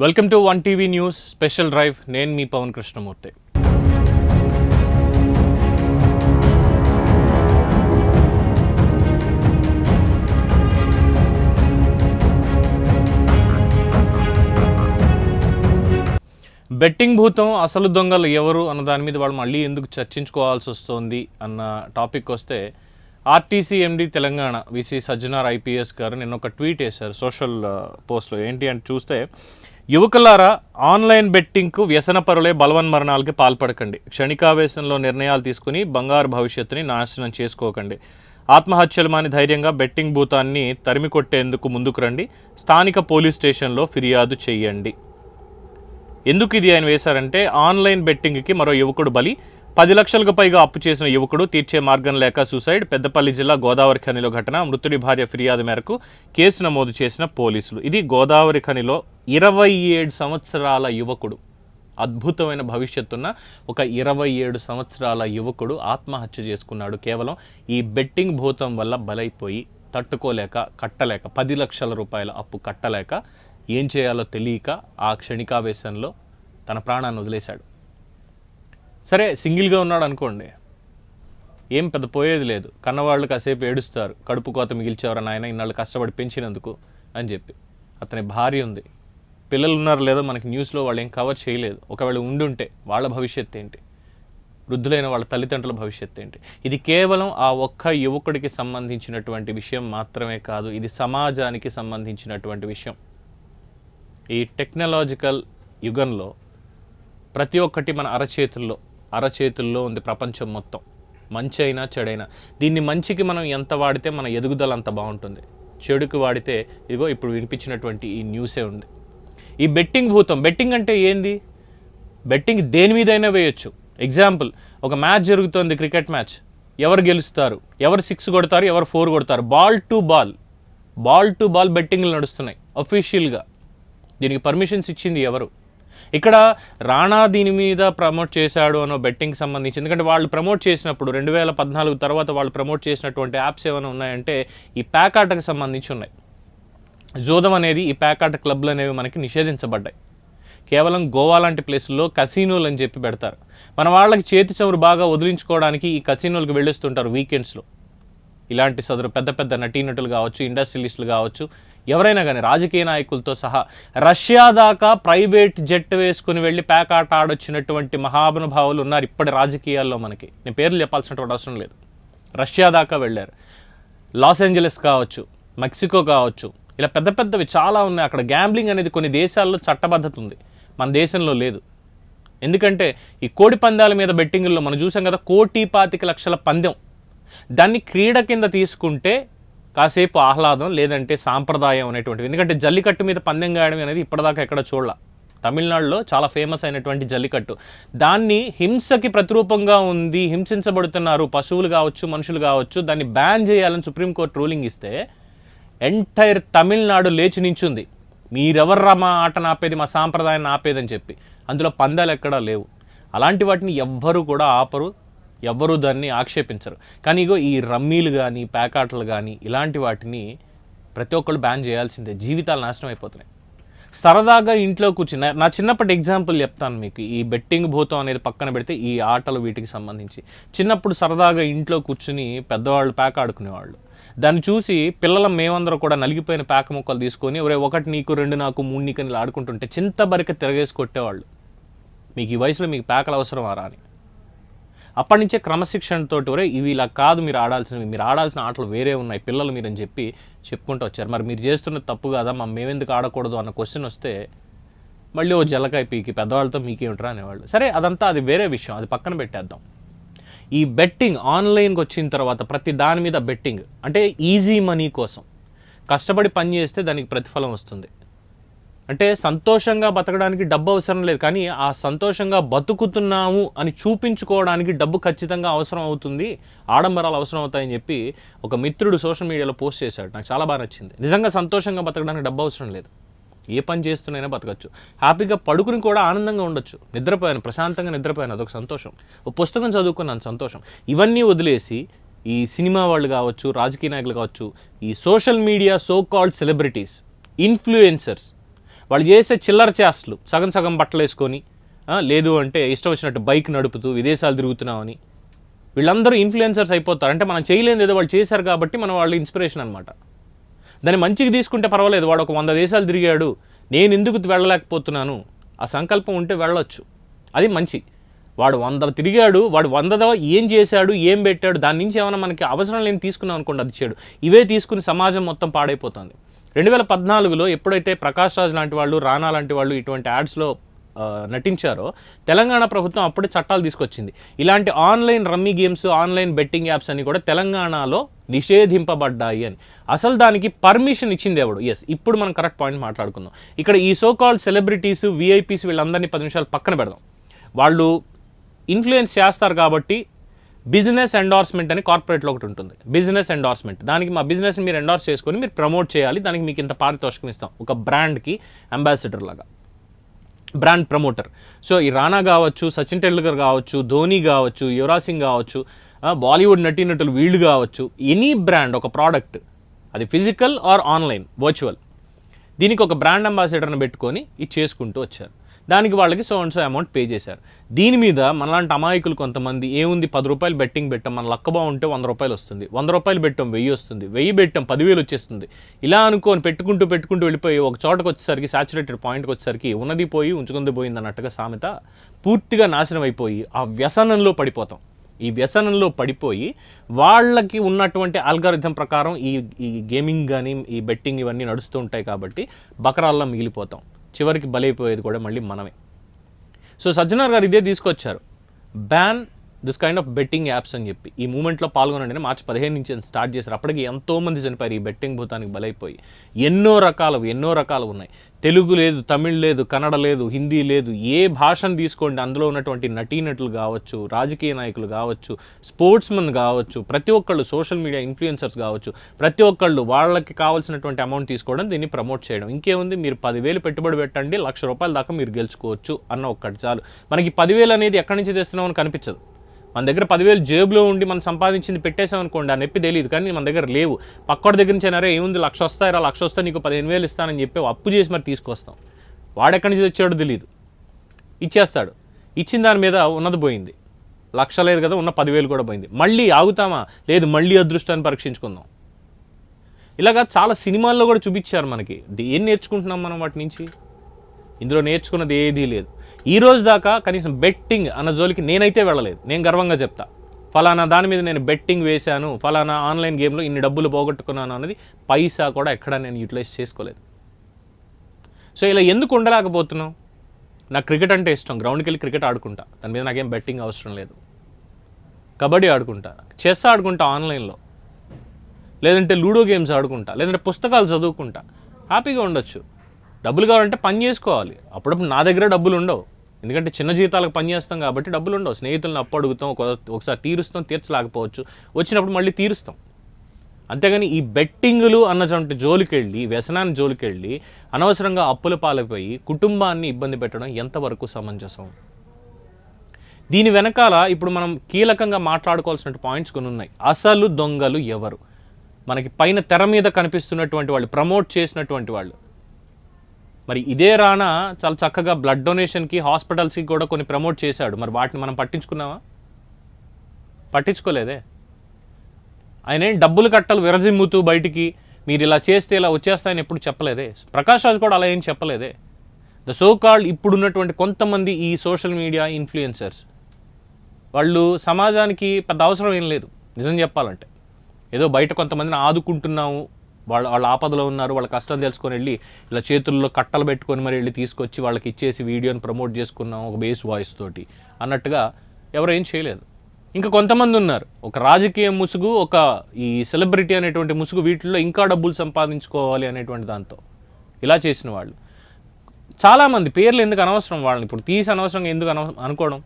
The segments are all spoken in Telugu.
Welcome to one TV news special drive. నేను మీ పవన్ కృష్ణమూర్తి. బెట్టింగ్ భూతం అసలు దొంగలు ఎవరు అన్న దాని మీద వాళ్ళు మళ్ళీ ఎందుకు చర్చించుకోవాల్సి వస్తుంది అన్న టాపిక్ వస్తే, ఆర్టీసీ ఎండి తెలంగాణ విసి సజ్జనార్ ఐపీఎస్ గారు నిన్న ఒక ట్వీట్ వేశారు సోషల్ పోస్ట్లో. ఏంటి అంటే చూస్తే, యువకులారా, ఆన్లైన్ బెట్టింగ్కు వ్యసనపరులే బలవన్మరణాలకి పాల్పడకండి. క్షణికావేశంలో నిర్ణయాలు తీసుకుని బంగారు భవిష్యత్తుని నాశనం చేసుకోకండి. ఆత్మహత్యలు మాని ధైర్యంగా బెట్టింగ్ భూతాన్ని తరిమి కొట్టేందుకు ముందుకు రండి. స్థానిక పోలీస్ స్టేషన్లో ఫిర్యాదు చేయండి. ఎందుకు ఇది ఆయన వేశారంటే, ఆన్లైన్ బెట్టింగ్కి మరో యువకుడు బలి. 10 లక్షలకు పైగా అప్పు చేసిన యువకుడు తీర్చే మార్గం లేక సూసైడ్. పెద్దపల్లి జిల్లా గోదావరి ఖనిలో ఘటన. మృతుడి భార్య ఫిర్యాదు మేరకు కేసు నమోదు చేసిన పోలీసులు. ఇది గోదావరి ఖనిలో 27 సంవత్సరాల యువకుడు, అద్భుతమైన భవిష్యత్తున్న ఒక 27 సంవత్సరాల యువకుడు ఆత్మహత్య చేసుకున్నాడు. కేవలం ఈ బెట్టింగ్ భూతం వల్ల బలైపోయి తట్టుకోలేక, కట్టలేక, 10 లక్షల రూపాయల అప్పు కట్టలేక, ఏం చేయాలో తెలియక ఆ క్షణికావేశంలో తన ప్రాణాన్ని వదిలేశాడు. సరే, సింగిల్గా ఉన్నాడు అనుకోండి, ఏం పెద్ద పోయేది లేదు. కన్నవాళ్ళు కాసేపు ఏడుస్తారు, కడుపు కోత మిగిల్చేవారు నాయన ఇన్నాళ్ళు కష్టపడి పెంచినందుకు అని చెప్పి. అతని భార్య ఉంది, పిల్లలు ఉన్నారు లేదో మనకి న్యూస్లో వాళ్ళు ఏం కవర్ చేయలేదు. ఒకవేళ ఉండుంటే వాళ్ళ భవిష్యత్తు ఏంటి, వృద్ధులైన వాళ్ళ తల్లిదండ్రుల భవిష్యత్తు ఏంటి? ఇది కేవలం ఆ ఒక్క యువకుడికి సంబంధించినటువంటి విషయం మాత్రమే కాదు, ఇది సమాజానికి సంబంధించినటువంటి విషయం. ఈ టెక్నాలజికల్ యుగంలో ప్రతి ఒక్కటి మన అరచేతుల్లో ఉంది ప్రపంచం మొత్తం. మంచి అయినా చెడైనా, దీన్ని మంచికి మనం ఎంత వాడితే మన ఎదుగుదల అంత బాగుంటుంది. చెడుకు వాడితే ఇదిగో ఇప్పుడు వినిపించినటువంటి ఈ న్యూసే ఉంది. ఈ బెట్టింగ్ భూతం. బెట్టింగ్ అంటే ఏంది? బెట్టింగ్ దేని మీదైనా వేయొచ్చు. ఎగ్జాంపుల్, ఒక మ్యాచ్ జరుగుతుంది, క్రికెట్ మ్యాచ్. ఎవరు గెలుస్తారు, ఎవరు 6 కొడతారు, ఎవరు 4 కొడతారు, బాల్ టు బాల్ బెట్టింగ్లు నడుస్తున్నాయి అఫీషియల్గా. దీనికి పర్మిషన్స్ ఇచ్చింది ఎవరు? ఇక్కడ రాణా దీని మీద ప్రమోట్ చేశాడు అనో బెట్టింగ్కి సంబంధించి. ఎందుకంటే వాళ్ళు ప్రమోట్ చేసినప్పుడు 2014 తర్వాత వాళ్ళు ప్రమోట్ చేసినటువంటి యాప్స్ ఏమైనా ఉన్నాయంటే ఈ ప్యాకాటకు సంబంధించి ఉన్నాయి. జోదం అనేది, ఈ ప్యాకాట క్లబ్లు అనేవి మనకి నిషేధించబడ్డాయి. కేవలం గోవా లాంటి ప్లేసుల్లో కసినోలు అని చెప్పి పెడతారు. మన వాళ్ళకి చేతి చమురు బాగా వదిలించుకోవడానికి ఈ కసినోలకు వెళ్ళేస్తుంటారు వీకెండ్స్లో. ఇలాంటి సదరు పెద్ద పెద్ద నటీనటులు కావచ్చు, ఇండస్ట్రియలిస్టులు కావచ్చు, ఎవరైనా కానీ రాజకీయ నాయకులతో సహా రష్యా దాకా ప్రైవేట్ జెట్ వేసుకుని వెళ్ళి ప్యాకాట ఆడొచ్చినటువంటి మహానుభావులు ఉన్నారు ఇప్పటి రాజకీయాల్లో. మనకి నేను పేర్లు చెప్పాల్సినటువంటి అవసరం లేదు. రష్యా దాకా వెళ్ళారు. లాస్ ఏంజలస్ కావచ్చు, మెక్సికో కావచ్చు, ఇలా పెద్ద పెద్దవి చాలా ఉన్నాయి. అక్కడ గ్యాంబ్లింగ్ అనేది కొన్ని దేశాల్లో చట్టబద్ధత ఉంది, మన దేశంలో లేదు. ఎందుకంటే ఈ కోడి పందాల మీద బెట్టింగుల్లో మనం చూసాం కదా, 1,25,00,000 పందెం. దాన్ని క్రీడ కింద తీసుకుంటే కాసేపు ఆహ్లాదం, లేదంటే సాంప్రదాయం అనేటువంటివి. ఎందుకంటే జల్లికట్టు మీద పందెం గాయడం అనేది ఇప్పటిదాకా ఎక్కడ చూడాల. తమిళనాడులో చాలా ఫేమస్ అయినటువంటి జల్లికట్టు. దాన్ని హింసకి ప్రతిరూపంగా ఉంది, హింసించబడుతున్నారు పశువులు కావచ్చు, మనుషులు కావచ్చు. దాన్ని బ్యాన్ చేయాలని సుప్రీంకోర్టు రూలింగ్ ఇస్తే ఎంటైర్ తమిళనాడు లేచి నించుంది. మీరెవర్రా మా ఆటను ఆపేది, మా సాంప్రదాయాన్ని ఆపేదని చెప్పి. అందులో పందాలు ఎక్కడా లేవు. అలాంటి వాటిని ఎవ్వరూ కూడా ఆపరు, ఎవ్వరూ దాన్ని ఆక్షేపించరు. కానీ ఇగో ఈ రమ్మీలు కానీ, ప్యాకాటలు కానీ, ఇలాంటి వాటిని ప్రతి ఒక్కళ్ళు బ్యాన్ చేయాల్సిందే. జీవితాలు నాశనం అయిపోతున్నాయి. సరదాగా ఇంట్లో కూర్చుని, నా చిన్నప్పటి ఎగ్జాంపుల్ చెప్తాను మీకు. ఈ బెట్టింగ్ భూతం అనేది పక్కన పెడితే ఈ ఆటలు వీటికి సంబంధించి చిన్నప్పుడు సరదాగా ఇంట్లో కూర్చుని పెద్దవాళ్ళు ప్యాక్ ఆడుకునేవాళ్ళు. దాన్ని చూసి పిల్లల మేమందరూ కూడా నలిగిపోయిన ప్యాక ముక్కలు తీసుకొని, ఒరే 1 నీకు 2 నాకు 3 నీకు అని ఆడుకుంటుంటే చింతబరిక తిరగేసి కొట్టేవాళ్ళు. మీకు ఈ వయసులో మీకు ప్యాకలు అవసరం ఆరా అని. అప్పటి నుంచే క్రమశిక్షణతో ఒరే ఇవి ఇలా కాదు, మీరు ఆడాల్సిన ఆటలు వేరే ఉన్నాయి, పిల్లలు మీరని చెప్పి చెప్పుకుంటూ వచ్చారు. మరి మీరు చేస్తున్న తప్పు కాదా, మేమెందుకు ఆడకూడదు అన్న క్వశ్చన్ వస్తే మళ్ళీ ఓ జల్లకాయ పీకి పెద్దవాళ్ళతో మీకేమిట్రా అనేవాళ్ళు. సరే, అదంతా అది వేరే విషయం, అది పక్కన పెట్టేద్దాం. ఈ బెట్టింగ్ ఆన్లైన్కి వచ్చిన తర్వాత ప్రతి దాని మీద బెట్టింగ్ అంటే ఈజీ మనీ కోసం. కష్టపడి పని చేస్తే దానికి ప్రతిఫలం వస్తుంది. అంటే సంతోషంగా బతకడానికి డబ్బు అవసరం లేదు, కానీ ఆ సంతోషంగా బతుకుతున్నాము అని చూపించుకోవడానికి డబ్బు ఖచ్చితంగా అవసరం అవుతుంది, ఆడంబరాలు అవసరం అవుతాయని చెప్పి ఒక మిత్రుడు సోషల్ మీడియాలో పోస్ట్ చేశాడు. నాకు చాలా బాగా నచ్చింది. నిజంగా సంతోషంగా బతకడానికి డబ్బు అవసరం లేదు, ఏ పని చేస్తున్నైనా బతకచ్చు. హ్యాపీగా పడుకుని కూడా ఆనందంగా ఉండొచ్చు. నిద్రపోయాను, ప్రశాంతంగా నిద్రపోయాను, అదొక సంతోషం. ఒక పుస్తకం చదువుకున్నాను, సంతోషం. ఇవన్నీ వదిలేసి ఈ సినిమా వాళ్ళు కావచ్చు, రాజకీయ నాయకులు కావచ్చు, ఈ social media so called celebrities, influencers, వాళ్ళు చేసే చిల్లర చేష్టలు, సగం సగం బట్టలు వేసుకొని, లేదు అంటే ఇష్టం వచ్చినట్టు బైక్ నడుపుతూ విదేశాలు తిరుగుతున్నామని, వీళ్ళందరూ ఇన్ఫ్లుయెన్సర్స్ అయిపోతారు. అంటే మనం చేయలేని ఏదో వాళ్ళు చేశారు కాబట్టి మనం వాళ్ళు ఇన్స్పిరేషన్ అనమాట. దాన్ని మంచిగా తీసుకుంటే పర్వాలేదు, వాడు ఒక 100 దేశాలు తిరిగాడు, నేను ఎందుకు వెళ్ళలేకపోతున్నాను, ఆ సంకల్పం ఉంటే వెళ్ళొచ్చు, అది మంచి. వాడు 100 తిరిగాడు, వాడు 100 ఏం చేశాడు, ఏం పెట్టాడు, దాని నుంచి ఏమైనా మనకి అవసరం లేని తీసుకున్నాం అనుకోండి, అది చేయడు. ఇవే తీసుకుని సమాజం మొత్తం పాడైపోతుంది. 2014లో ఎప్పుడైతే ప్రకాష్ రాజ్ లాంటి వాళ్ళు, రానా లాంటి వాళ్ళు ఇటువంటి యాడ్స్లో నటించారో తెలంగాణ ప్రభుత్వం అప్పుడే చట్టాలు తీసుకొచ్చింది. ఇలాంటి online rummy games, online betting apps అన్ని కూడా తెలంగాణలో నిషేధింపబడ్డాయి అని. అసలు దానికి పర్మిషన్ ఇచ్చింది ఎవడు? ఎస్, ఇప్పుడు మనం కరెక్ట్ పాయింట్ మాట్లాడుకుందాం. ఇక్కడ ఈ సో కాల్డ్ సెలబ్రిటీస్, విఐపీస్ వీళ్ళందరినీ 10 నిమిషాలు పక్కన పెడదాం. వాళ్ళు ఇన్ఫ్లుయెన్స్ చేస్తారు కాబట్టి బిజినెస్ ఎండార్స్మెంట్ అని కార్పొరేట్లో ఒకటి ఉంటుంది, బిజినెస్ ఎండార్స్మెంట్. దానికి మా బిజినెస్ని మీరు ఎండార్స్ చేసుకొని మీరు ప్రమోట్ చేయాలి, దానికి మీకు ఇంత పారితోషికం ఇస్తాం, ఒక బ్రాండ్కి అంబాసిడర్ లాగా, బ్రాండ్ ప్రమోటర్. సో ఈ రానా కావచ్చు, సచిన్ టెండూల్కర్ కావచ్చు, ధోని కావచ్చు, యువరాజ్ సింగ్ కావచ్చు, బాలీవుడ్ నటీనటులు వీళ్ళు కావచ్చు, ఎనీ బ్రాండ్ ఒక ప్రోడక్ట్, అది ఫిజికల్ ఆర్ ఆన్లైన్ వర్చువల్, దీనికి ఒక బ్రాండ్ అంబాసిడర్ని పెట్టుకొని ఇది చేసుకుంటూ వచ్చారు. దానికి వాళ్ళకి so and so amount pay చేశారు. దీని మీద మనలాంటి అమాయకులు కొంతమంది ఏముంది, 10 రూపాయలు బెట్టింగ్ పెట్టాం, మన లక్క బాగుంటే 100 రూపాయలు వస్తుంది, 100 రూపాయలు పెట్టాం 1000 వస్తుంది, 1000 పెట్టాం 10,000 వచ్చేస్తుంది, ఇలా అనుకోని పెట్టుకుంటూ వెళ్ళిపోయి ఒక చోటకు వచ్చేసరికి, సాచురేటెడ్ పాయింట్కి వచ్చేసరికి ఉన్నది పోయి ఉంచుకుంది పోయింది అన్నట్టుగా సామెత, పూర్తిగా నాశనం అయిపోయి ఆ వ్యసనంలో పడిపోతాం. ఈ వ్యసనంలో పడిపోయి వాళ్ళకి ఉన్నటువంటి ఆల్గారిథం ప్రకారం ఈ గేమింగ్ కానీ ఈ బెట్టింగ్ ఇవన్నీ నడుస్తూ ఉంటాయి కాబట్టి బకరాల్లో మిగిలిపోతాం. చివరికి బలైపోయేది కూడా మళ్ళీ మనమే. సో సజ్జనార్ గారు ఇదే తీసుకొచ్చారు, ban this kind of betting apps అని చెప్పి. ఈ మూమెంట్లో పాల్గొనండి, మార్చి 15 నుంచి స్టార్ట్ చేశారు. అప్పటికి ఎంతోమంది చనిపోయారు ఈ బెట్టింగ్ భూతానికి బలైపోయి. ఎన్నో రకాలు ఉన్నాయి. తెలుగు లేదు, తమిళ్ లేదు, కన్నడ లేదు, హిందీ లేదు, ఏ భాషను తీసుకోండి, అందులో ఉన్నటువంటి నటీనటులు కావచ్చు, రాజకీయ నాయకులు కావచ్చు, స్పోర్ట్స్ మెన్ కావచ్చు, ప్రతి ఒక్కళ్ళు సోషల్ మీడియా ఇన్ఫ్లుయెన్సర్స్ కావచ్చు, ప్రతి ఒక్కళ్ళు వాళ్ళకి కావాల్సినటువంటి అమౌంట్ తీసుకోవడం, దీన్ని ప్రమోట్ చేయడం. ఇంకేముంది, మీరు 10,000 పెట్టుబడి పెట్టండి, ₹1,00,000 దాకా మీరు గెలుచుకోవచ్చు అన్న ఒక్కటి చాలు. మనకి 10,000 అనేది ఎక్కడి నుంచి తెస్తున్నామని కనిపించదు. మన దగ్గర 10,000 జేబులో ఉండి మనం సంపాదించింది పెట్టేసాం అనుకోండి, ఆ నొప్పి తెలియదు. కానీ మన దగ్గర లేవు, పక్కోడి దగ్గర నుంచి అయినారే ఏముంది, 1,00,000 వస్తాయిరా, 1,00,000 వస్తే నీకు 15,000 ఇస్తానని చెప్పి అప్పు చేసి మరి తీసుకొస్తాం. వాడెక్కడి నుంచి వచ్చాడో తెలియదు, ఇచ్చేస్తాడు. ఇచ్చిన దాని మీద ఉన్నది పోయింది, 1,00,000 లేదు కదా, ఉన్న 10,000 కూడా పోయింది. మళ్ళీ ఆగుతామా? లేదు, మళ్ళీ అదృష్టాన్ని పరీక్షించుకుందాం. ఇలాగా చాలా సినిమాల్లో కూడా చూపించారు మనకి. ఏం నేర్చుకుంటున్నాం మనం వాటి నుంచి? ఇందులో నేర్చుకున్నది ఏదీ లేదు. ఈ రోజు దాకా కనీసం బెట్టింగ్ అన్న జోలికి నేనైతే వెళ్ళలేదు. నేను గర్వంగా చెప్తా, ఫలానా దాని మీద నేను బెట్టింగ్ వేశాను, ఫలానా ఆన్లైన్ గేమ్లో ఇన్ని డబ్బులు పోగొట్టుకున్నాను అన్నది పైసా కూడా ఎక్కడా నేను యూటిలైజ్ చేసుకోలేదు. సో ఇలా ఎందుకు ఉండలేకపోతున్నాం? నాకు క్రికెట్ అంటే ఇష్టం, గ్రౌండ్కి వెళ్ళి క్రికెట్ ఆడుకుంటా, దాని మీద నాకేం బెట్టింగ్ అవసరం లేదు. కబడ్డీ ఆడుకుంటా, చెస్ ఆడుకుంటా ఆన్లైన్లో, లేదంటే లూడో గేమ్స్ ఆడుకుంటా, లేదంటే పుస్తకాలు చదువుకుంటా, హ్యాపీగా ఉండొచ్చు. డబ్బులు కావాలంటే పని చేసుకోవాలి. అప్పుడప్పుడు నా దగ్గర డబ్బులు ఉండవు, ఎందుకంటే చిన్న జీతాలకు పని చేస్తాం కాబట్టి డబ్బులు ఉండవు. స్నేహితులను అప్పు అడుగుతాం, ఒకసారి తీరుస్తాం, తీర్చలేకపోవచ్చు, వచ్చినప్పుడు మళ్ళీ తీరుస్తాం. అంతేగాని ఈ బెట్టింగులు అన్నటువంటి జోలికెళ్ళి, వ్యసనాన్ని జోలికెళ్ళి అనవసరంగా అప్పుల పాలైపోయి కుటుంబాన్ని ఇబ్బంది పెట్టడం ఎంతవరకు సమంజసం? దీని వెనకాల ఇప్పుడు మనం కీలకంగా మాట్లాడుకోవాల్సిన పాయింట్స్ కొన్ని ఉన్నాయి. అసలు దొంగలు ఎవరు? మనకి పైన తెర మీద కనిపిస్తున్నటువంటి వాళ్ళు, ప్రమోట్ చేసినటువంటి వాళ్ళు. మరి ఇదే రానా చాలా చక్కగా బ్లడ్ డొనేషన్కి, హాస్పిటల్స్కి కూడా కొన్ని ప్రమోట్ చేశాడు. మరి వాటిని మనం పట్టించుకున్నావా? పట్టించుకోలేదే. ఆయన ఏం డబ్బులు కట్టలు విరజిమ్ముతూ బయటికి మీరు ఇలా చేస్తే ఇలా వచ్చేస్తాయని ఎప్పుడు చెప్పలేదే. ప్రకాష్ రాజ్ కూడా అలా ఏం చెప్పలేదే. ద సో కాల్డ్ ఇప్పుడున్నటువంటి కొంతమంది ఈ సోషల్ మీడియా ఇన్ఫ్లుయెన్సర్స్ వాళ్ళు సమాజానికి పెద్ద అవసరం ఏం లేదు నిజం చెప్పాలంటే. ఏదో బయట కొంతమందిని ఆదుకుంటున్నాము, వాళ్ళ ఆపదలో ఉన్నారు, వాళ్ళ కష్టం తెలుసుకొని వెళ్ళి ఇలా చేతుల్లో కట్టలు పెట్టుకొని మరి వెళ్ళి తీసుకొచ్చి వాళ్ళకి ఇచ్చేసి వీడియోని ప్రమోట్ చేసుకున్నాం ఒక బేస్ వాయిస్ తోటి అన్నట్టుగా ఎవరు ఏం చేయలేదు. ఇంకా కొంతమంది ఉన్నారు, ఒక రాజకీయ ముసుగు, ఒక ఈ సెలబ్రిటీ అనేటువంటి ముసుగు, వీటిల్లో ఇంకా డబ్బులు సంపాదించుకోవాలి అనేటువంటి దాంతో ఇలా చేసిన వాళ్ళు చాలామంది. పేర్లు ఎందుకు అనవసరం, వాళ్ళని ఇప్పుడు తీసి అనవసరంగా ఎందుకు అనుకోవడం.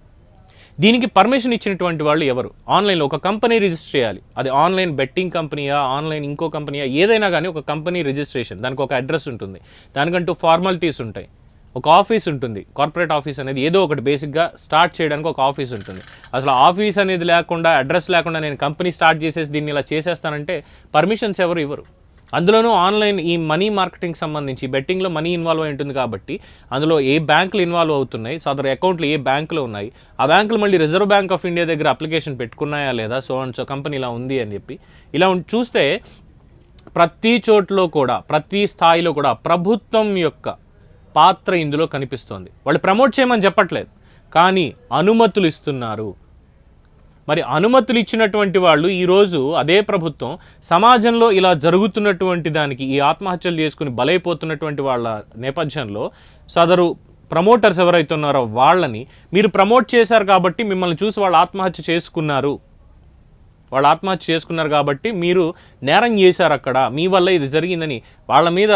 దీనికి పర్మిషన్ ఇచ్చినటువంటి వాళ్ళు ఎవరు? ఆన్లైన్లో ఒక కంపెనీ రిజిస్టర్ చేయాలి. అది ఆన్లైన్ బెట్టింగ్ కంపెనీయా, ఆన్లైన్ ఇంకో కంపెనీయా, ఏదైనా కానీ ఒక కంపెనీ రిజిస్ట్రేషన్, దానికి ఒక అడ్రస్ ఉంటుంది, దానికంటూ ఫార్మాలిటీస్ ఉంటాయి, ఒక ఆఫీస్ ఉంటుంది, కార్పొరేట్ ఆఫీస్ అనేది ఏదో ఒకటి బేసిక్గా స్టార్ట్ చేయడానికి ఒక ఆఫీస్ ఉంటుంది. అసలు ఆఫీస్ అనేది లేకుండా, అడ్రస్ లేకుండా నేను కంపెనీ స్టార్ట్ చేసేసి దీన్ని ఇలా చేసేస్తానంటే పర్మిషన్స్ ఎవరు ఇవ్వరు. అందులోనూ ఆన్లైన్ ఈ మనీ మార్కెటింగ్ సంబంధించి బెట్టింగ్లో మనీ ఇన్వాల్వ్ అయి ఉంటుంది కాబట్టి అందులో ఏ బ్యాంకులు ఇన్వాల్వ్ అవుతున్నాయి, సదరు అకౌంట్లు ఏ బ్యాంకులో ఉన్నాయి, ఆ బ్యాంకులు మళ్ళీ రిజర్వ్ బ్యాంక్ ఆఫ్ ఇండియా దగ్గర అప్లికేషన్ పెట్టుకున్నాయా లేదా, సో అండ్ సో కంపెనీ ఇలా ఉంది అని చెప్పి ఇలా చూస్తే ప్రతి చోట్లో కూడా ప్రతి స్థాయిలో కూడా ప్రభుత్వం యొక్క పాత్ర ఇందులో కనిపిస్తోంది. వాళ్ళు ప్రమోట్ చేయమని చెప్పట్లేదు, కానీ అనుమతులు ఇస్తున్నారు. మరి అనుమతులు ఇచ్చినటువంటి వాళ్ళు ఈరోజు అదే ప్రభుత్వం సమాజంలో ఇలా జరుగుతున్నటువంటి దానికి ఈ ఆత్మహత్యలు చేసుకుని బలైపోతున్నటువంటి వాళ్ళ నేపథ్యంలో సదరు ప్రమోటర్స్ ఎవరైతే ఉన్నారో వాళ్ళని మీరు ప్రమోట్ చేశారు కాబట్టి మిమ్మల్ని చూసి వాళ్ళు ఆత్మహత్య చేసుకున్నారు, కాబట్టి మీరు నేరం చేశారు, అక్కడ మీ వల్ల ఇది జరిగిందని వాళ్ళ మీద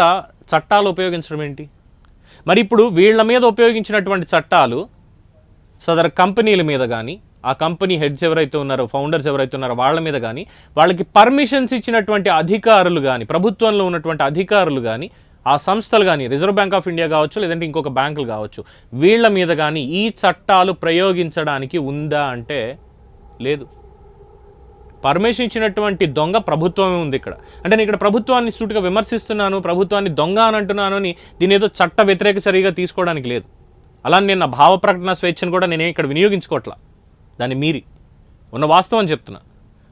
చట్టాలు ఉపయోగించడం ఏంటి? మరి ఇప్పుడు వీళ్ళ మీద ఉపయోగించినటువంటి చట్టాలు సదరు కంపెనీల మీద కానీ, ఆ కంపెనీ హెడ్స్ ఎవరైతే ఉన్నారో, ఫౌండర్స్ ఎవరైతే ఉన్నారో వాళ్ళ మీద కానీ, వాళ్ళకి పర్మిషన్స్ ఇచ్చినటువంటి అధికారులు కానీ, ప్రభుత్వంలో ఉన్నటువంటి అధికారులు కానీ, ఆ సంస్థలు కానీ, రిజర్వ్ బ్యాంక్ ఆఫ్ ఇండియా కావచ్చు, లేదంటే ఇంకొక బ్యాంకులు కావచ్చు, వీళ్ళ మీద కానీ ఈ చట్టాలు ప్రయోగించడానికి ఉందా అంటే లేదు. పర్మిషన్ ఇచ్చినటువంటి దొంగ ప్రభుత్వమే ఉంది ఇక్కడ. అంటే నేను ఇక్కడ ప్రభుత్వాన్ని సూటిగా విమర్శిస్తున్నాను, ప్రభుత్వాన్ని దొంగ అని అంటున్నాను అని దీని ఏదో చట్ట వ్యతిరేక చర్యగా తీసుకోవడానికి లేదు. అలానే నేను నా భావ ప్రకటన స్వేచ్ఛను కూడా నేనే ఇక్కడ వినియోగించుకోవట్లా, దాన్ని మీరి ఉన్న వాస్తవం చెప్తున్నా.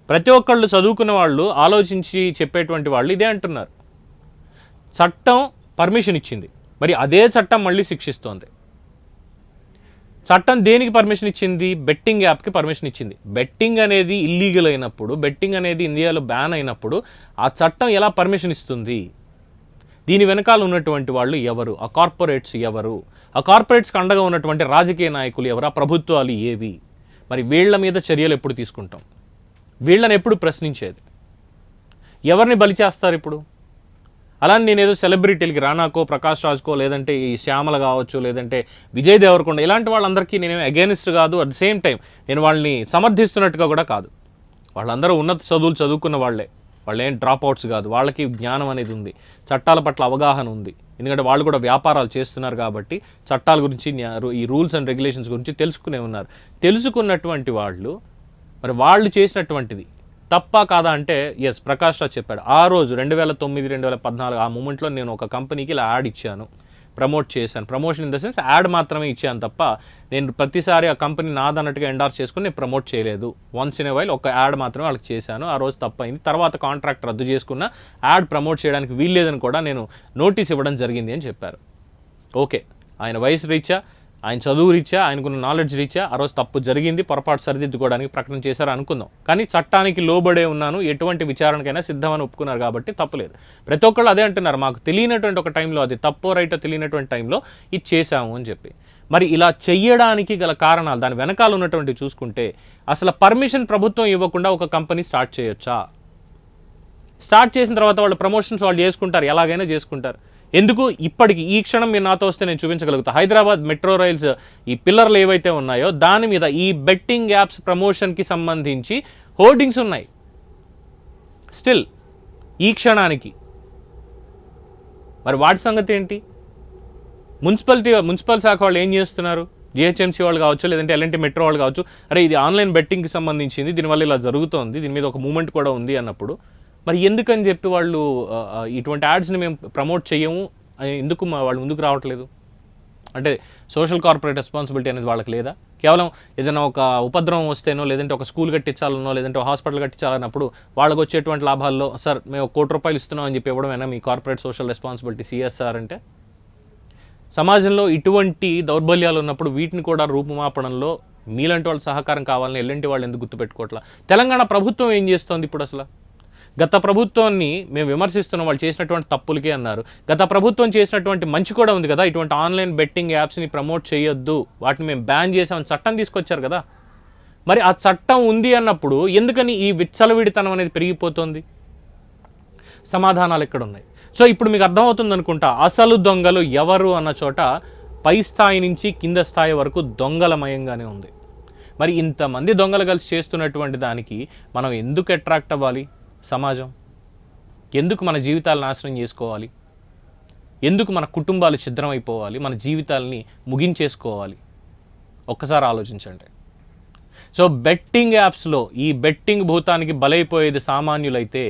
ప్రతి ఒక్కళ్ళు చదువుకున్న వాళ్ళు ఆలోచించి చెప్పేటువంటి వాళ్ళు ఇదే అంటున్నారు. చట్టం పర్మిషన్ ఇచ్చింది, మరి అదే చట్టం మళ్ళీ శిక్షిస్తోంది. చట్టం దేనికి పర్మిషన్ ఇచ్చింది? బెట్టింగ్ యాప్కి పర్మిషన్ ఇచ్చింది. బెట్టింగ్ అనేది ఇల్లీగల్ అయినప్పుడు, బెట్టింగ్ అనేది ఇండియాలో బ్యాన్ అయినప్పుడు ఆ చట్టం ఎలా పర్మిషన్ ఇస్తుంది? దీని వెనకాల ఉన్నటువంటి వాళ్ళు ఎవరు? ఆ కార్పొరేట్స్ ఎవరు? ఆ కార్పొరేట్స్కి అండగా ఉన్నటువంటి రాజకీయ నాయకులు ఎవరు? ఆ ప్రభుత్వాలు ఏవి? మరి వీళ్ళ మీద చర్యలు ఎప్పుడు తీసుకుంటాం? వీళ్ళని ఎప్పుడు ప్రశ్నించేది? ఎవరిని బలి చేస్తారు ఇప్పుడు? అలానే నేనేదో సెలబ్రిటీలకి రానాకో, ప్రకాష్ రాజ్కో, లేదంటే ఈ శ్యామల కావచ్చు, లేదంటే విజయ్ దేవరకొండ, ఇలాంటి వాళ్ళందరికీ నేనేం అగేనిస్ట్ కాదు. అట్ ద సేమ్ టైం నేను వాళ్ళని సమర్థిస్తున్నట్టుగా కూడా కాదు. వాళ్ళందరూ ఉన్నత చదువులు చదువుకున్న వాళ్ళే, వాళ్ళు ఏం డ్రాప్ అవుట్స్ కాదు. వాళ్ళకి జ్ఞానం అనేది ఉంది, చట్టాల పట్ల అవగాహన ఉంది. ఎందుకంటే వాళ్ళు కూడా వ్యాపారాలు చేస్తున్నారు కాబట్టి చట్టాల గురించి, ఈ రూల్స్ అండ్ రెగ్యులేషన్స్ గురించి తెలుసుకునే ఉన్నారు. తెలుసుకున్నటువంటి వాళ్ళు మరి వాళ్ళు చేసినటువంటిది తప్పా కాదా అంటే ఎస్, ప్రకాష్ రాజ్ చెప్పాడు. ఆ రోజు 2009, 2014 ఆ మూమెంట్లో నేను ఒక కంపెనీకి ఇలా యాడ్ ఇచ్చాను, ప్రమోట్ చేశాను. Promotion in the sense add మాత్రమే ఇచ్చాను తప్ప నేను ప్రతిసారి ఆ కంపెనీ నాదన్నట్టుగా ఎండార్స్ చేసుకుని నేను ప్రమోట్ చేయలేదు. వన్స్ ఇన్ ఏ వైల్ ఒక యాడ్ మాత్రమే వాళ్ళకి చేశాను. ఆ రోజు తప్పైంది. తర్వాత కాంట్రాక్ట్ రద్దు చేసుకున్న, యాడ్ ప్రమోట్ చేయడానికి వీల్లేదని కూడా నేను నోటీస్ ఇవ్వడం జరిగింది అని చెప్పారు. ఓకే, ఆయన వయసు రీత్యా, ఆయన చదువు రీత్యా, ఆయనకున్న నాలెడ్జ్ రీత్యా ఆ రోజు తప్పు జరిగింది, పొరపాటు సరిదిద్దుకోవడానికి ప్రకటన చేశారు అనుకుందాం. కానీ చట్టానికి లోబడే ఉన్నాను, ఎటువంటి విచారణకైనా సిద్ధమని ఒప్పుకున్నారు కాబట్టి తప్పులేదు. ప్రతి ఒక్కళ్ళు అదే అంటున్నారు, మాకు తెలియనటువంటి ఒక టైంలో, అది తప్పో రైటో తెలియనటువంటి టైంలో ఇది చేశాము అని చెప్పి. మరి ఇలా చెయ్యడానికి గల కారణాలు, దాని వెనకాల ఉన్నటువంటి చూసుకుంటే అసలు పర్మిషన్ ప్రభుత్వం ఇవ్వకుండా ఒక కంపెనీ స్టార్ట్ చేయొచ్చా? స్టార్ట్ చేసిన తర్వాత వాళ్ళు ప్రమోషన్స్ వాళ్ళు చేసుకుంటారు, ఎలాగైనా చేసుకుంటారు. ఎందుకు? ఇప్పటికి ఈ క్షణం మీరు నాతో వస్తే నేను చూపించగలుగుతా. హైదరాబాద్ మెట్రో రైల్స్ ఈ పిల్లర్లు ఏవైతే ఉన్నాయో దాని మీద ఈ బెట్టింగ్ యాప్స్ ప్రమోషన్కి సంబంధించి హోర్డింగ్స్ ఉన్నాయి స్టిల్ ఈ క్షణానికి. మరి వాటి సంగతి ఏంటి? మున్సిపల్ శాఖ వాళ్ళు ఏం చేస్తున్నారు? జిహెచ్ఎంసీ వాళ్ళు కావచ్చు, లేదంటే ఎల్ఎన్టీ మెట్రో వాళ్ళు కావచ్చు, అరే ఇది ఆన్లైన్ బెట్టింగ్కి సంబంధించింది, దీనివల్ల ఇలా జరుగుతోంది, దీని మీద ఒక మూమెంట్ కూడా ఉంది అన్నప్పుడు మరి ఎందుకని చెప్పి వాళ్ళు ఇటువంటి యాడ్స్ని మేము ప్రమోట్ చేయము, ఎందుకు వాళ్ళు ముందుకు రావట్లేదు? అంటే సోషల్ కార్పొరేట్ రెస్పాన్సిబిలిటీ అనేది వాళ్ళకి లేదా? కేవలం ఏదైనా ఒక ఉపద్రవం వస్తేనో, లేదంటే ఒక స్కూల్ కట్టించాలనో, లేదంటే ఒక హాస్పిటల్ కట్టించాలన్నప్పుడు వాళ్ళకి వచ్చేటువంటి లాభాల్లో సార్ మేము 1 కోటి రూపాయలు ఇస్తున్నాం అని చెప్పి ఇవ్వడమేనా మీ కార్పొరేట్ సోషల్ రెస్పాన్సిబిలిటీ, సిఎస్ఆర్ అంటే? సమాజంలో ఇటువంటి దౌర్బల్యాలు ఉన్నప్పుడు వీటిని కూడా రూపుమాపడంలో మీలాంటి వాళ్ళ సహకారం కావాలని ఎల్లంటి వాళ్ళు ఎందుకు గుర్తుపెట్టుకోవట్లా? తెలంగాణ ప్రభుత్వం ఏం చేస్తోంది ఇప్పుడు అసలు? గత ప్రభుత్వాన్ని మేము విమర్శిస్తున్నాం, వాళ్ళు చేసినటువంటి తప్పులకే అన్నారు. గత ప్రభుత్వం చేసినటువంటి మంచి కూడా ఉంది కదా, ఇటువంటి ఆన్లైన్ బెట్టింగ్ యాప్స్ని ప్రమోట్ చేయొద్దు, వాటిని మేము బ్యాన్ చేసామని చట్టం తీసుకొచ్చారు కదా. మరి ఆ చట్టం ఉంది అన్నప్పుడు ఎందుకని ఈ విచ్చలవిడితనం అనేది పెరిగిపోతుంది? సమాధానాలు ఎక్కడున్నాయి? సో ఇప్పుడు మీకు అర్థమవుతుంది అనుకుంటా, అసలు దొంగలు ఎవరు అన్న చోట పై స్థాయి నుంచి కింద స్థాయి వరకు దొంగలమయంగానే ఉంది. మరి ఇంతమంది దొంగలు కలిసి చేస్తున్నటువంటి దానికి మనం ఎందుకు అట్రాక్ట్ అవ్వాలి? సమాజం ఎందుకు మన జీవితాలు నాశనం చేసుకోవాలి? ఎందుకు మన కుటుంబాలు ఛిద్రమైపోవాలి? మన జీవితాలని ముగించేసుకోవాలి? ఒక్కసారి ఆలోచించండి. సో బెట్టింగ్ యాప్స్లో ఈ బెట్టింగ్ భూతానికి బలైపోయేది సామాన్యులైతే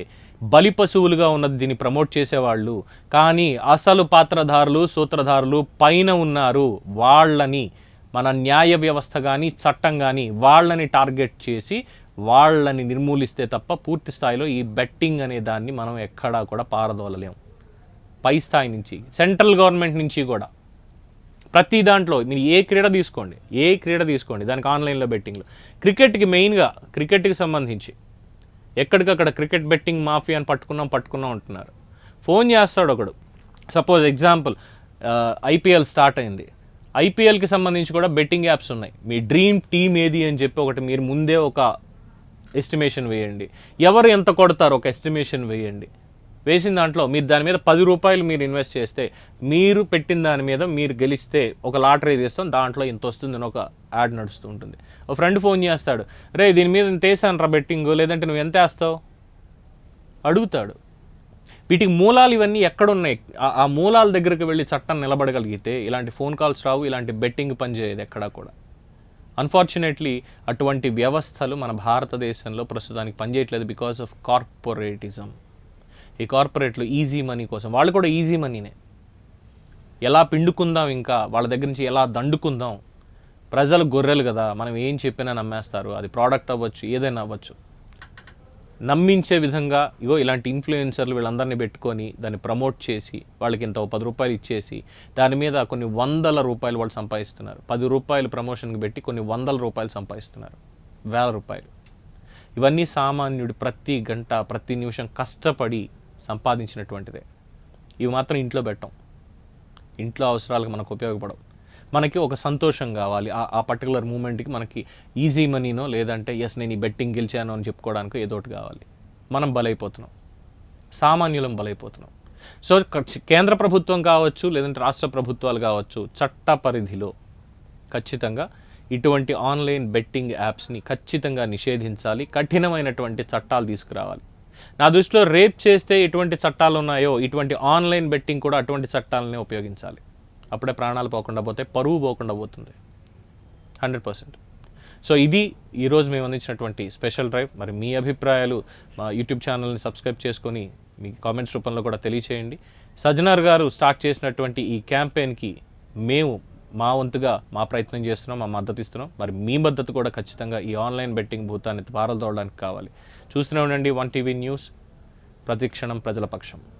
బలి పశువులుగా ఉన్నది దీన్ని ప్రమోట్ చేసేవాళ్ళు. కానీ అసలు పాత్రధారులు సూత్రధారులు పైన ఉన్నారు. వాళ్ళని మన న్యాయ వ్యవస్థ కానీ చట్టం కానీ వాళ్ళని టార్గెట్ చేసి వాళ్ళని నిర్మూలిస్తే తప్ప పూర్తి స్థాయిలో ఈ బెట్టింగ్ అనే దాన్ని మనం ఎక్కడా కూడా పారదోలలేం. పై స్థాయి నుంచి సెంట్రల్ గవర్నమెంట్ నుంచి కూడా ప్రతి దాంట్లో మీరు ఏ క్రీడ తీసుకోండి దానికి ఆన్లైన్లో బెట్టింగ్లు. క్రికెట్కి మెయిన్గా క్రికెట్కి సంబంధించి ఎక్కడికక్కడ క్రికెట్ బెట్టింగ్ మాఫియాని పట్టుకున్నాం అంటున్నారు. ఫోన్ చేస్తాడు ఒకడు, సపోజ్ ఎగ్జాంపుల్ ఐపీఎల్ స్టార్ట్ అయింది, ఐపీఎల్కి సంబంధించి కూడా బెట్టింగ్ యాప్స్ ఉన్నాయి. మీ డ్రీమ్ టీమ్ ఏది అని చెప్పి ఒకటి మీరు ముందే ఒక ఎస్టిమేషన్ వేయండి, ఎవరు ఎంత కొడతారో ఒక ఎస్టిమేషన్ వేయండి. వేసిన దాంట్లో మీరు దాని మీద 10 రూపాయలు మీరు ఇన్వెస్ట్ చేస్తే మీరు పెట్టిన దాని మీద మీరు గెలిస్తే ఒక లాటరీ తీస్తాం, దాంట్లో ఇంత వస్తుందని ఒక యాడ్ నడుస్తూ ఉంటుంది. ఒక ఫ్రెండ్ ఫోన్ చేస్తాడు, రే దీని మీద ఇంత వేసాను రా బెట్టింగ్, లేదంటే నువ్వు ఎంత వేస్తావు అడుగుతాడు. వీటికి మూలాలు ఇవన్నీ ఎక్కడున్నాయి? ఆ మూలాల దగ్గరికి వెళ్ళి చట్టం నిలబడగలిగితే ఇలాంటి ఫోన్ కాల్స్ రావు, ఇలాంటి బెట్టింగ్ పనిచేయదు ఎక్కడా కూడా. అన్ఫార్చునేట్లీ అటువంటి వ్యవస్థలు మన భారతదేశంలో ప్రస్తుతానికి పనిచేయట్లేదు బికాస్ ఆఫ్ కార్పొరేటిజం. ఈ కార్పొరేట్లు ఈజీ మనీ కోసం, వాళ్ళు కూడా ఈజీ మనీనే, ఎలా పిండుకుందాం, ఇంకా వాళ్ళ దగ్గర నుంచి ఎలా దండుకుందాం. ప్రజలు గొర్రెలు కదా, మనం ఏం చెప్పినా నమ్మేస్తారు. అది ప్రోడక్ట్ అవ్వచ్చు, ఏదైనా అవ్వచ్చు. నమ్మించే విధంగా ఇగో ఇలాంటి ఇన్ఫ్లుయెన్సర్లు వీళ్ళందరినీ పెట్టుకొని దాన్ని ప్రమోట్ చేసి వాళ్ళకి ఇంత 10 రూపాయలు ఇచ్చేసి దాని మీద కొన్ని 100 రూపాయలు వాళ్ళు సంపాదిస్తున్నారు. 10 రూపాయలు ప్రమోషన్కి పెట్టి కొన్ని 100 రూపాయలు సంపాదిస్తున్నారు, 1000 రూపాయలు. ఇవన్నీ సామాన్యుడు ప్రతి గంట ప్రతి నిమిషం కష్టపడి సంపాదించినటువంటిదే. ఇవి మాత్రం ఇంట్లో పెట్టం, ఇంట్లో అవసరాలకు మనకు ఉపయోగపడవు. మనకి ఒక సంతోషం కావాలి, ఆ పర్టికులర్ మూమెంట్కి మనకి ఈజీ మనీనో లేదంటే ఎస్ నేను ఈ బెట్టింగ్ గెలిచాను అని చెప్పుకోవడానికి ఏదో ఒకటి కావాలి. మనం బలైపోతున్నాం, సామాన్యులం బలైపోతున్నాం. సో కేంద్ర ప్రభుత్వం కావచ్చు లేదంటే రాష్ట్ర ప్రభుత్వాలు కావచ్చు, చట్ట పరిధిలో ఖచ్చితంగా ఇటువంటి ఆన్లైన్ బెట్టింగ్ యాప్స్ని ఖచ్చితంగా నిషేధించాలి, కఠినమైనటువంటి చట్టాలు తీసుకురావాలి. నా దృష్టిలో రేప్ చేస్తే ఎటువంటి చట్టాలు ఉన్నాయో ఇటువంటి ఆన్లైన్ బెట్టింగ్ కూడా అటువంటి చట్టాలనే ఉపయోగించాలి. అప్పుడే ప్రాణాలు పోకుండా పోతే, పరువు పోకుండా పోతుంది 100%. సో ఇది ఈరోజు మేము అందించినటువంటి స్పెషల్ డ్రైవ్. మరి మీ అభిప్రాయాలు మా యూట్యూబ్ ఛానల్ని సబ్స్క్రైబ్ చేసుకొని మీ కామెంట్స్ రూపంలో కూడా తెలియచేయండి. సజ్జనార్ గారు స్టార్ట్ చేసినటువంటి ఈ క్యాంపెయిన్కి మేము మా వంతుగా మా ప్రయత్నం చేస్తున్నాం, మా మద్దతు ఇస్తున్నాం. మరి మీ మద్దతు కూడా ఖచ్చితంగా ఈ ఆన్లైన్ బెట్టింగ్ భూతాన్ని పారదోలడానికి కావాలి. చూస్తూనే ఉండండి 1 టీవీ న్యూస్, ప్రతిక్షణం ప్రజల పక్షం.